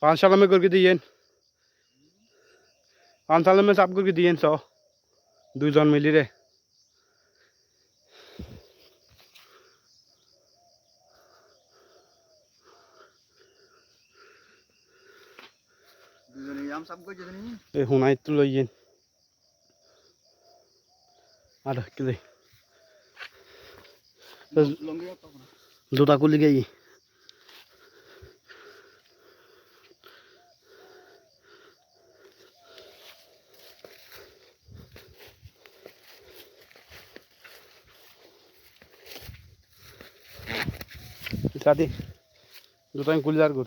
पाँच साल में करके दिए 5 साल में साफ करके दिए 100 2 जन मिली रे ए हुनाई तो लइए आधा किले जूता कुली गई साथी जूता कुली जार कर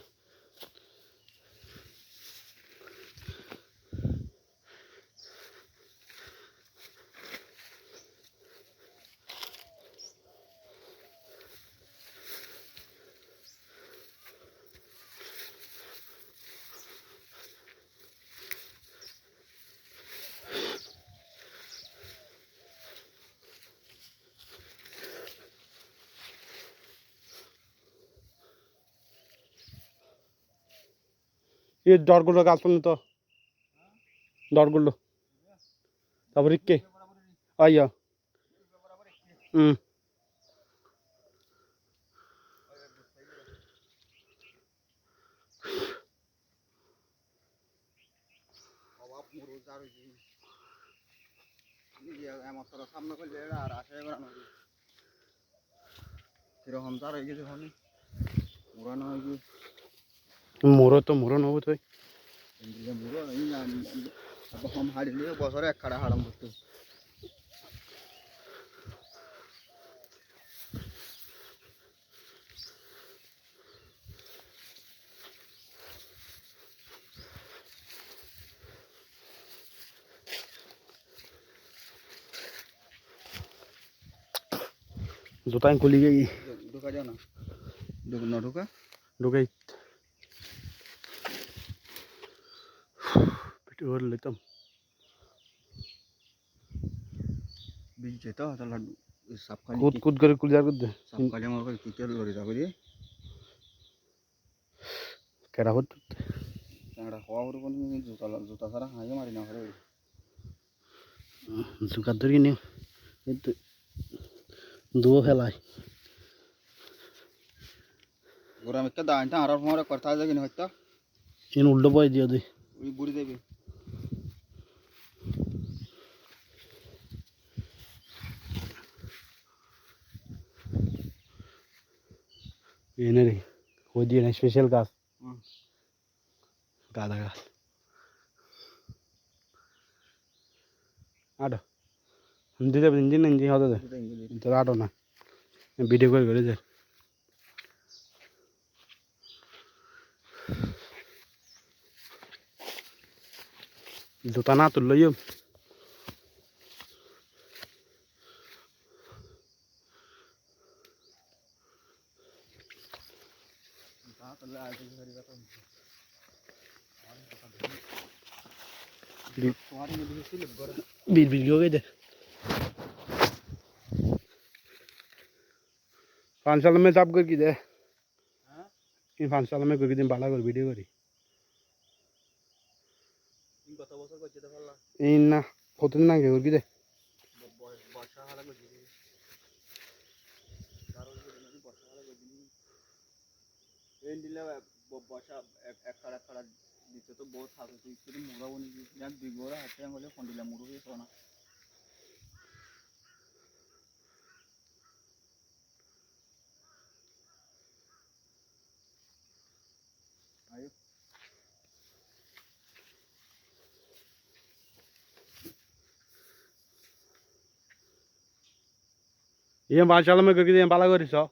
ये डर गुलो गाछ पन तो डर गुलो तब रिक्के आइया मोरो तो मोरो न हो तो हम हाड़िले बसर एक खड़ा हाड़म करते जूता खुली गई ढुका जाओ ना न ढुका ढुके और लेतम बीच तो तला सब खाली कूद कूद कर कुल जार कर दे सब खाली मोर को किचर लरी जा करी केरा होत चांगड़ा हवा और कोन जूता जूता सारा हागे मारी ना करे जुका दरी ने दो हेलाई गोरा में कदा अंटा आराम मोर करता जागे न होता इन उल्टो बॉय दियो दे ওই বুড়ি দেবে ये नहीं हो दिए ना स्पेशल गाछ गादा गाछ आडो हम दे दे इंजन इंजन होता दे तो आडो ना वीडियो कॉल करे दे जूता ना तो लियो बीर बीर हो गए थे 5 साल में साफ करके दे इन 5 साल में करके दिन बाला कर वीडियो करी इन ना फोटो ना के करके दे বসা এক খাড়া খাড়া দিতে তো বহুত হাতে তুই মুড়া বনি এক দুই গোড়া হাতে হলে ফন্ডিলা মুড়ো হয়ে সোনা আয়ো ये 5 साल में करके दिन बाला करी सो